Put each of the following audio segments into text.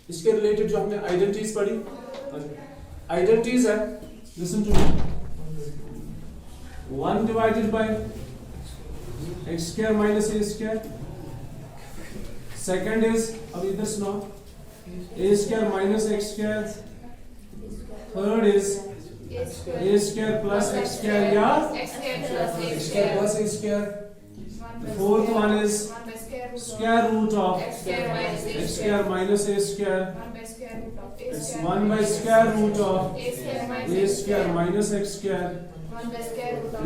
इसके रिलेटेड जो हमने आइडेंटिटीज पढ़ी, आइडेंटिटीज है, listen to me, 1 divided by x square minus a square, second is, अब इधर सुनो, a square minus x square, third is a square plus x square या x square plus a square, fourth one is square root of x square minus a square, it's 1 by square root of a square minus x square,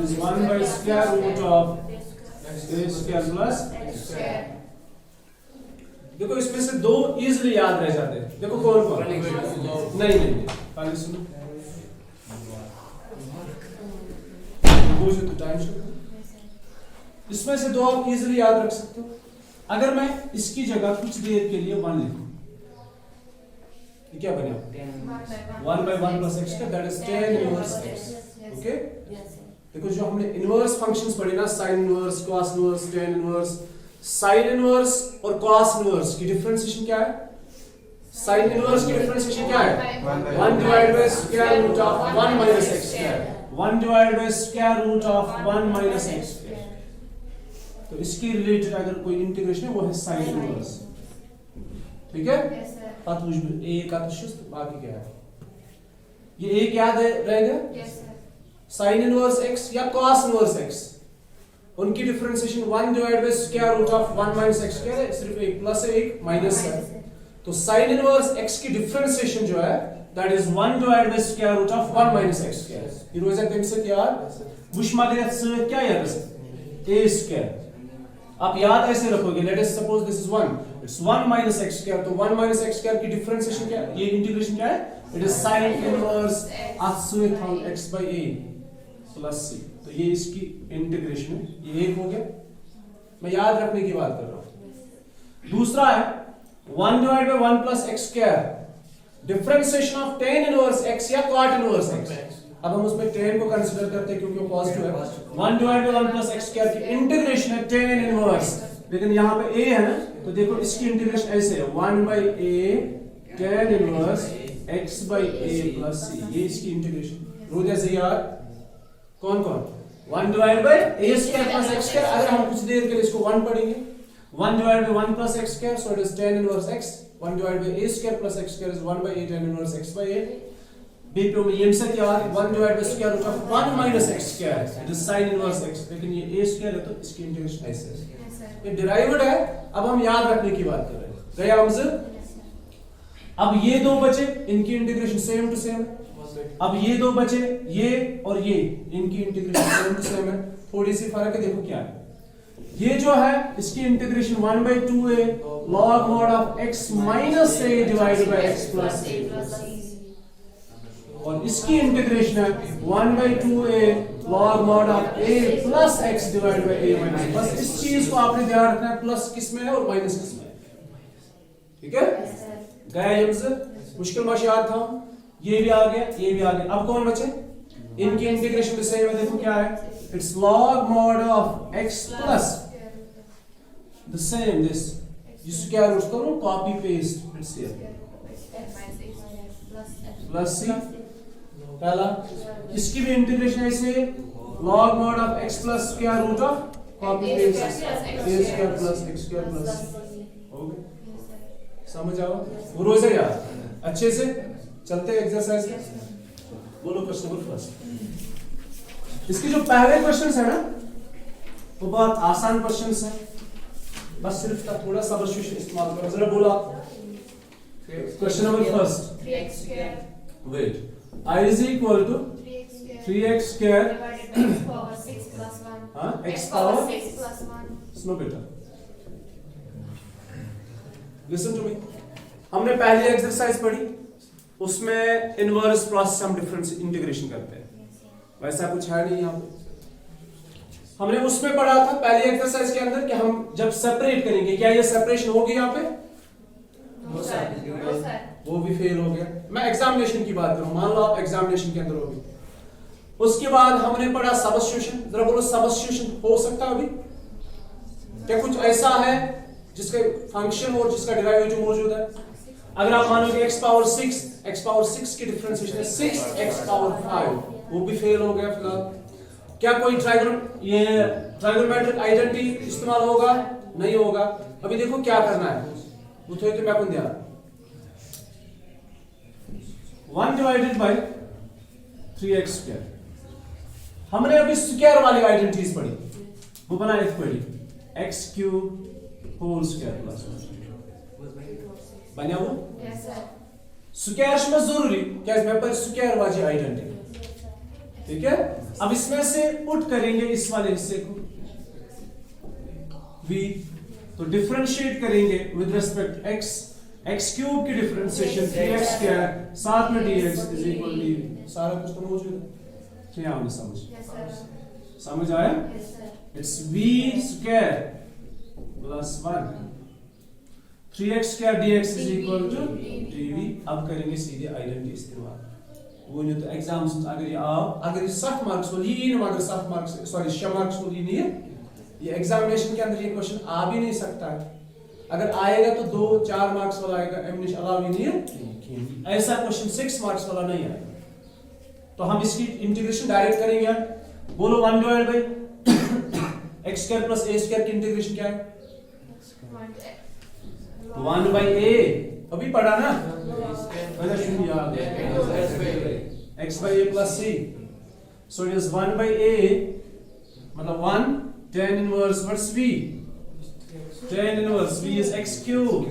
is 1 by square root of a square plus x square. देखो इसमें से दो easily याद रह जाते हैं, देखो कौन कौन, नहीं पहले सुनो, इसमें से दो आप इजीली याद रख सकते हो। अगर मैं इसकी जगह कुछ देर के लिए 1 लिखूं, ये क्या बनेगा, 1 by 1 plus x, that is tan inverse x, okay. देखो जो हमने इनवर्स फंक्शंस पढ़े ना, sine inverse, cos inverse, tan inverse, sine inverse और कॉस इनवर्स की डिफरेंशिएशन क्या है, साइन इनवर्स की डिफरेंशिएशन क्या है, 1 divided by square root of 1 minus x square, 1 divided by square root of 1 minus x square। तो इसके रिलेटेड अगर कोई इंटीग्रेशन है वो है साइन इनवर्स, ठीक है। ए का बाकी क्या है, ये एक याद रहेगा, साइन इनवर्स एक्स या कॉस इनवर्स एक्स, उनकी differentiation 1 divided by square root of 1 minus x square है, सिर्फ एक प्लस है एक माइनस है, तो साइन इनवर्स एक्स की डिफरेंशिएशन जो है that is 1 divided by square root of 1 minus x square. ये रोजा तम से यार बुशमागरियत से क्या याद ए स्क्वायर, आप याद ऐसे रखोगे, let us suppose this is 1, it's 1 minus x square, तो 1 माइनस एक्स स्क्वायर की डिफरेंशिएशन क्या है, ये इंटीग्रेशन क्या है, it is sine inverse x by a plus c, तो ये इसकी इंटीग्रेशन है, ये एक हो गया, मैं याद रखने की बात कर रहा हूं। दूसरा है 1 divide by 1 plus x square, differentiation of tan inverse x या cot इनवर्स x, अब हम उसमें tan को कंसीडर करते हैं क्योंकि वो पॉजिटिव है, 1 divide by 1 plus x square की इंटीग्रेशन है tan इनवर्स, लेकिन यहाँ पे a है ना, तो देखो इसकी इंटीग्रेशन ऐसे है 1 by a tan inverse x by a plus c, ये इसकी इंटीग्रेशन। रो जैसे यार कौन कौन, 1 divide by a square plus x square, अगर हम कुछ देर के लिए इसको 1 पढ़ेंगे, 1 divide by 1 plus x square, so it is tan inverse x, 1 divide by a square plus x square is 1 by a tan inverse x by a, बीपीओ में ये से क्या आ रहा है, 1 divide by square root of 1 minus x square, it is sin inverse x, लेकिन ये a स्क्वायर है तो इसकी इंटीग्रेशन ऐसे है, ये डिराइव्ड है। अब हम याद रखने की बात कर रहे हैं, गया हमसे, अब ये दो बचे, इनकी इंटीग्रेशन सेम टू सेम है, अब ये दो बचे, ये और ये, इनकी इंटीग्रेशन सेम टू सेम है, थोड़ी सी फर्क है, देखो क्या है, ये जो है इसकी integration 1 by 2a log mod of x minus a divided by x plus a, और इसकी इंटीग्रेशन है 1 by 2a log mod of a plus x divided by a minus, बस इस चीज को आपने ध्यान रखना है, प्लस किस में है और माइनस किस में है, ठीक है। गया हमसे मुश्किल माश याद था, ये भी आ गया, ये भी आ गया, अब कौन बचे, इनकी इंटीग्रेशन भी सेम है, देखो क्या है, it's log mod of x plus the same this, जिसको क्या रूट करो, copy paste, it's here plus c, पहला, इसकी भी इंटीग्रेशन ऐसे log mod of x plus square root of copy paste a square plus x square plus, हो गया, समझ आओ, वो रोज है यार, अच्छे से चलते हैं एक्सरसाइज में। बोलो क्वेश्चन नंबर फर्स्ट, इसके जो पहले क्वेश्चंस है ना वो बहुत आसान क्वेश्चंस है, बस सिर्फ का थोड़ा सा सब्स्टिट्यूशन इस्तेमाल करो, जरा बोलो आप, question number first, 3x square, wait, I is equal to 3x square divided by x power 6 plus 1. हाँ, x power 6 plus 1. सुनो बेटा, लिसन टू मी, हमने पहली एक्सरसाइज पढ़ी, उसमें इनवर्स प्रोसेस हम डिफरेंस इंटीग्रेशन करते हैं, वैसा कुछ है नहीं यहाँ पे, हमने उसमें पढ़ा था पहली एक्सरसाइज के अंदर कि हम जब सेपरेट करेंगे, क्या ये सेपरेशन होगी यहाँ पे, वो भी फेल हो गया। मैं एग्जामिनेशन की बात करूं, मान लो आप एग्जामिनेशन के अंदर हो गए, उसके बाद हमने पढ़ा सब्स्टिट्यूशन, जरा बोलो सब्स्टिट्यूशन हो सकता है अभी, क्या कुछ ऐसा है जिसका फंक्शन और जिसका डेरिवेटिव मौजूद है, अगर आप मानोगे x पावर 6 की डिफरेंशिएशन है 6x पावर 5, वो भी फेल हो गया फिलहाल। क्या कोई ट्राइगोनोमेट्रिक आइडेंटिटी इस्तेमाल होगा? नहीं होगा। अभी देखो क्या करना है, वो तो मैं कौन दिया 1 डिवाइडेड बाय 3x स्क्वायर। हमने अभी स्क्वायर वाली आइडेंटिटीज पढ़ी, वो बना एक पढ़ी x cube whole square plus बनिया वो Yes, sir. स्क्वायर में जरूरी क्या इसमें पर स्क्वायर वाली आइडेंटिटी, ठीक है। अब इसमें से पुट करेंगे इस वाले हिस्से को v, तो डिफरेंशिएट करेंगे विद रिस्पेक्ट x क्यूब की डिफरेंशिएशन 3x स्क्वायर साथ में dx इज इक्वल टू सारा कुछ तो मौजूद है। क्या हमने Yes, sir. समझ आया? Yes, sir. It's v square plus 1 3x square dx is equal to dv। अब करेंगे सीधे आइडेंटिटी इस्तेमाल। वो नहीं तो एग्जाम्स अगर ये आप अगर 60 मार्क्स वाली ये ना, अगर 60 मार्क्स सॉरी 6 मार्क्स वाली नहीं है, ये एग्जामिनेशन के अंदर ये क्वेश्चन आ भी नहीं सकता है। अगर आएगा तो 2-4 मार्क्स वाला आएगा, एमनिश अलाउ ही नहीं है। ऐसा क्वेश्चन 6 मार्क्स वाला नहीं आएगा। तो हम इसकी इंटीग्रेशन डायरेक्ट करेंगे यार। बोलो 1 divide bye x square plus a square की इंटीग्रेशन क्या है? 1 बाय a, अभी पढ़ा ना, पहले सुन याद है x by a plus c, so it is 1 by a मतलब 1 tan inverse what's v, tan inverse v is x cube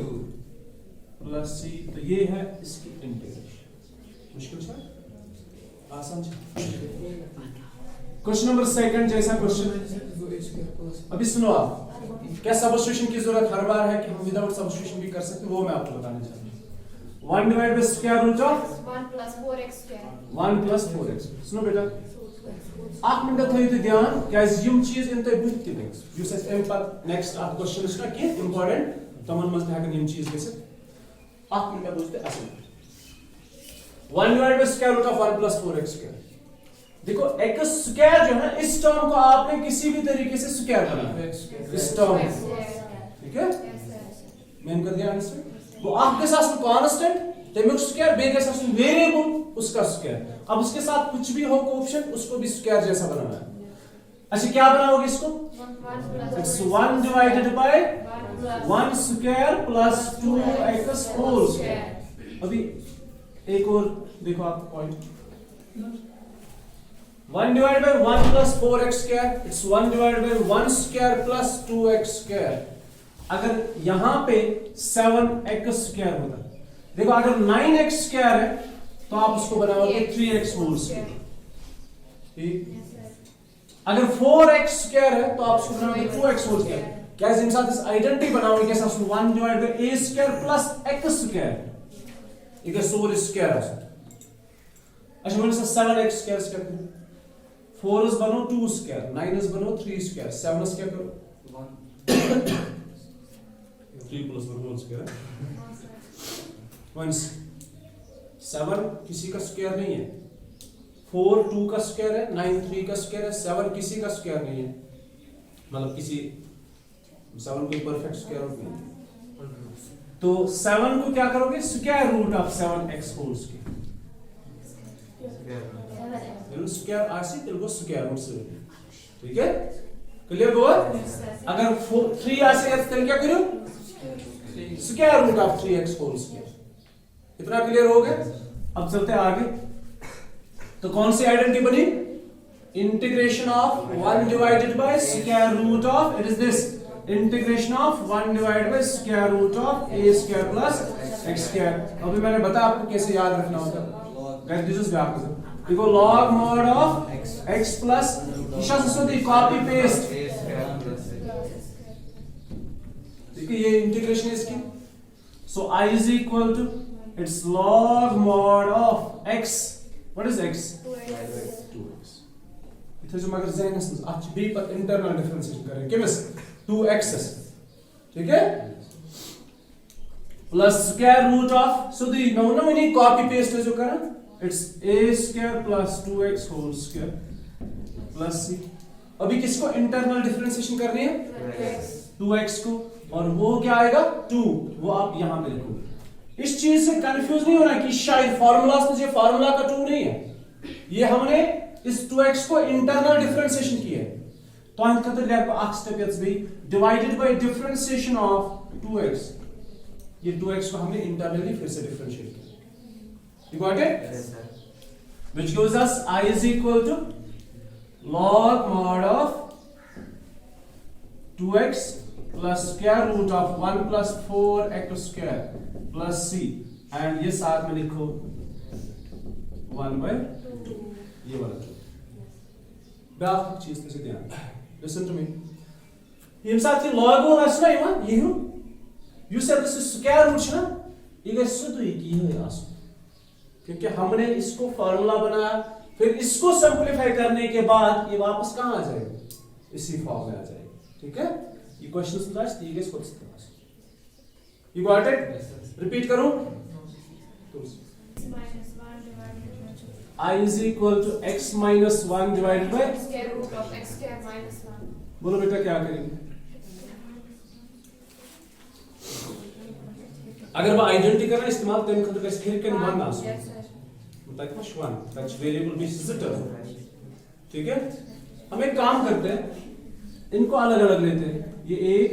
plus c, तो ये है इसकी इंटीग्रेशन। मुश्किल है? आसान है। क्वेश्चन नंबर 2 जैसा क्वेश्चन अभी सुनो आप। क्या सब्स्टिट्यूशन की जरूरत हर बार है कि हम विदाउट सब्स्टिट्यूशन भी कर सकते हैं, वो मैं आपको बताना चाहता हूँ। 1 divide by square root of 1 plus 4x square. 1 plus 4x। सुनो बेटा, आप मिनट थई तो ध्यान क्या यम चीज इन ते बुत ते युस एस एम पर नेक्स्ट आप क्वेश्चन का कि इंपॉर्टेंट तमन मज हकन यम चीज गसित आप मिनट बुझते असल 1 divide by square root of 1 plus 4x square. देखो x स्क्वायर जो है इस टर्म को आपने किसी भी तरीके से स्क्वायर बनाना इस टर्म को, ठीक है। Yes, sir. मैंने कर दिया आंसर। वो आपके साथ कांस्टेंट तमिक स्क्वायर बे के साथ वेरिएबल उसका स्क्वायर, अब उसके साथ कुछ भी हो कोएफिशिएंट उसको भी स्क्वायर जैसा बनाना है। अच्छा क्या बनाओगे इसको? 1 plus it's 1 divided by 1 1 square plus 2x whole square. अभी एक और देखो आप point 1 divided by 1 plus 4x square, it's 1 divided by 1 square plus 2x square। अगर यहाँ पे 7x square होता, देखो अगर 9x square है तो आप उसको बनाओगे 3x whole square, ठीक। अगर 4x square है तो आप उसको बनाओगे 2x whole square। क्या इन साथ इस आइडेंटिटी बनाओगे कैसा? 1 divided by a square plus x square, एक सोर स्क्वायर है। अच्छा मैंने 7x square करते हैं, 4 इस बनो 2 स्क्वायर, 9 इस बनो 3 स्क्वायर, 7 इस क्या करो 3 plus 1 होल स्क्वायर। 7 किसी का स्क्वायर नहीं है, 4 2 का स्क्वायर है, 9 3 का स्क्वायर है, 7 किसी का स्क्वायर नहीं है, मतलब किसी 7 कोई परफेक्ट स्क्वायर रूट नहीं है। तो 7 को क्या करोगे? Square root of 7x whole square. Square आसी तेलुगु स्क्वायर रूट से, ठीक है। क्लियर हुआ? अगर 3 आसी है तो क्या करो? Square root of 3x whole square. इतना क्लियर हो गया? अब चलते हैं आगे। तो कौन सी आइडेंटिटी बनी? Integration of 1 divided by square root of, it is this integration of 1 divided by square root of a square plus x square. अभी मैंने बताया आपको कैसे याद रखना होता है। गाइस दिस इज व्यापक, देखो log mod of x plus निशा से कॉपी पेस्ट, देखिए ये इंटीग्रेशन है इसकी। सो I is equal to its log mod of x, what is x? 2x। इथे जो मगर ज़हनस में आज भी पर इंटरनल डिफरेंशिएशन करें किस 2x, ठीक है, plus square root of, so the मैं ना मैंने कॉपी पेस्ट जो करा, it's a square plus 2x whole square plus c। अभी किसको इंटरनल डिफरेंशिएशन करनी है? 2x को, और वो क्या आएगा 2, वो आप यहां पे लिखोगे। इस चीज से कंफ्यूज नहीं होना कि शायद फार्मूला मुझे फार्मूला का 2 नहीं है, ये हमने इस 2x को इंटरनल डिफरेंशिएशन किया है। तो हम कहते हैं अख स्टेप यस भी divided by differentiation of 2x, ये 2x को हमने इंटरनली फिर से डिफरेंशिएट किया। You got it? Yes, sir. Which gives us I is equal to log mod of 2x plus square root of 1 plus 4x square plus c, and ये साथ में लिखो 1 by 2, ये वाला ब्याक चीज पे से ध्यान, listen to me, ये साथ ये log और असना ये हो, you said this is square root ना, ये कैसे सुधु ये की है आसो, क्योंकि हमने इसको फार्मूला बनाया, फिर इसको सिंपलीफाई करने के बाद ये वापस कहाँ आ जाएगा, इसी फॉर्म में आ जाएगा। ठीक है, ये क्वेश्चन समझ दिए गए इसको यू गॉट इट? रिपीट करो, I is equal to x minus 1 divided by, square root of x square minus 1. बोलो बेटा क्या करेंगे? अगर वो आइडेंटिटी करना इस्तेमाल तम खतर गस हिरकन 1 आसो, Yes, sir. तक मश 1 दैट्स वेरिएबल बी विजिटर। ठीक है, हम एक काम करते हैं, इनको अलग अलग लेते हैं, ये एक,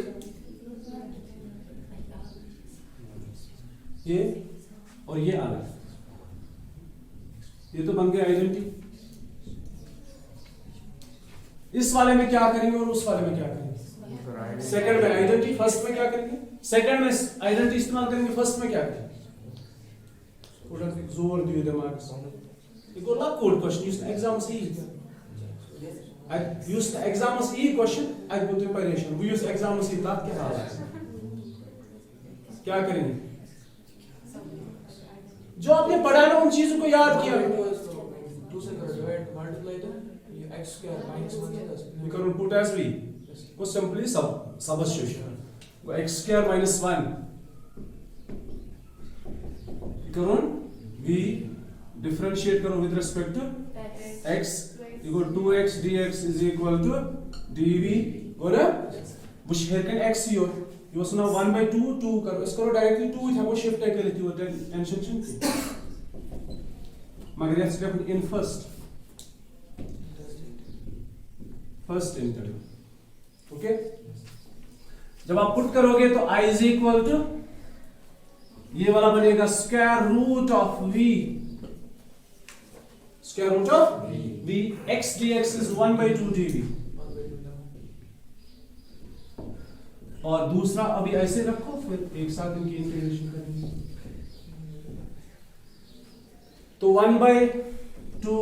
ये और ये अलग, ये तो बन गया आइडेंटिटी। इस वाले में क्या करेंगे और उस वाले में क्या करेंगे? सेकंड में आइडेंटिटी, फर्स्ट में क्या करेंगे? सेकंड में आइडेंटिटी इस्तेमाल करेंगे, फर्स्ट में क्या करेंगे? थोड़ा जोर दियो दिमाग से, ये lock code question use exam से I use the exam as e question, I go to preparation. We use exam as e बात क्या हाल है? क्या करेंगे? जो आपने पढ़ा ना उन चीजों को याद किया। टू से डिवाइड मल्टीप्लाई तो ये x स्क्वायर माइनस 1 है। We can put as v. वो simply substitution. वो x square minus 1. करो v differentiate करो with respect to x. You go 2x dx is equal to dv. go ना? वो शेयर कर x ही हो। ये उसना 1 by 2 2 करो। इसको डायरेक्टली 2 था वो शिफ्ट है कर लेती हो टेंशन नहीं। मगर ये step in first interview. Okay, जब आप पुट करोगे तो i is equal to ये वाला बनेगा square root of v, square root of v, x dx is 1 by 2 dv, और दूसरा अभी ऐसे रखो, फिर एक साथ इनकी इंटीग्रेशन करेंगे। तो 1 by 2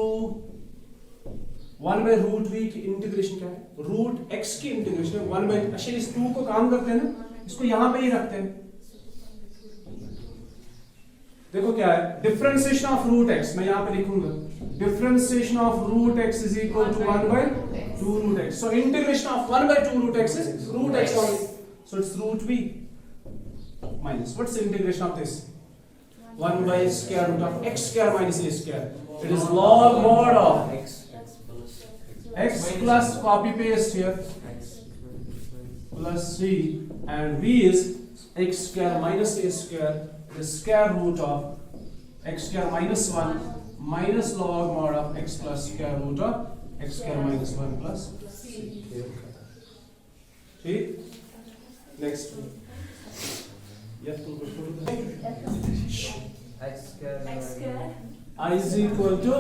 1 by root v की इंटीग्रेशन क्या है? रूट x की इंटीग्रेशन है 1 by, अच्छा इस 2 को काम करते हैं ना, इसको यहां पे ही रखते हैं। देखो क्या है, डिफरेंशिएशन ऑफ रूट x, मैं यहां पे लिखूंगा differentiation of root x is equal to 1 by 2 root x. So integration of 1 by 2 root x is root x only. So it's root v minus, what's the integration of this? 1 by square root of x square minus a square. It is log mod of x plus copy paste here plus c, and v is x square minus a square, the square root of x square minus 1 minus log mod of x plus square root of x square minus 1 plus c. ठीक, next yes to x square I is equal to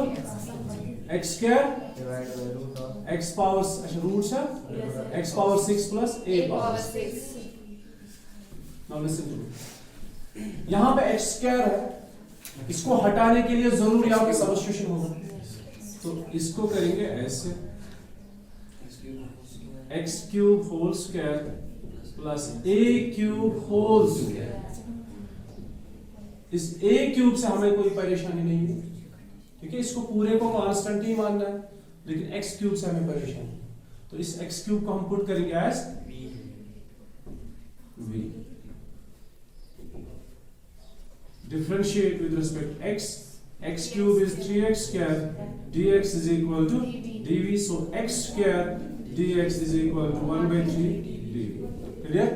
x square divided by root of x power, अच्छा root है x power 6 plus a power 6. now listen to me, यहाँ पे x square है, इसको हटाने के लिए जरूर यहाँ पे सब्स्टिट्यूशन होगा, तो इसको करेंगे ऐसे x cube whole square plus a cube whole square। इस a cube से हमें कोई परेशानी नहीं है, ठीक है, इसको पूरे को कांस्टेंट ही मानना है, लेकिन x cube से हमें परेशानी है, तो इस x cube को हम पुट करेंगे as v, differentiate with respect to x, x cube is 3x square, dx is equal to dv, so x square dx is equal to 1 by 3 dv. Clear?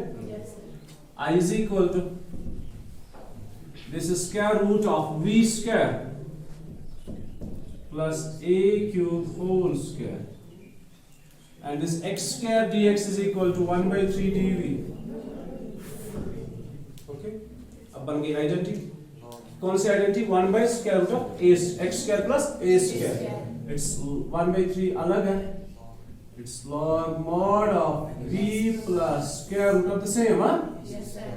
I is equal to This is square root of v square plus a cube whole square. And this x square dx is equal to 1 by 3 dv. Okay? अब बन गई identity. कौन सी identity? 1 by square root of a x square plus a square. It's 1 by 3 अलग है. It's log mod of v plus square root of the same, huh? Yes, sir.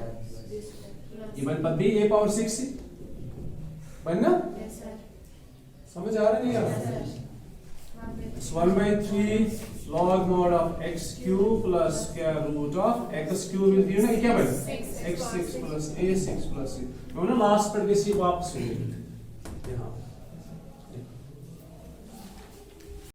Even but b a power 6 ही बनना. Yes, sir. समझ आ रहा नहीं आ रहा? Yes, sir. It's 1 by 3 log mod of x cube plus square root of x cube will be ना क्या बनेगा? x6 plus a6 plus c. मैं ना लास्ट पर किसी वापस यहाँ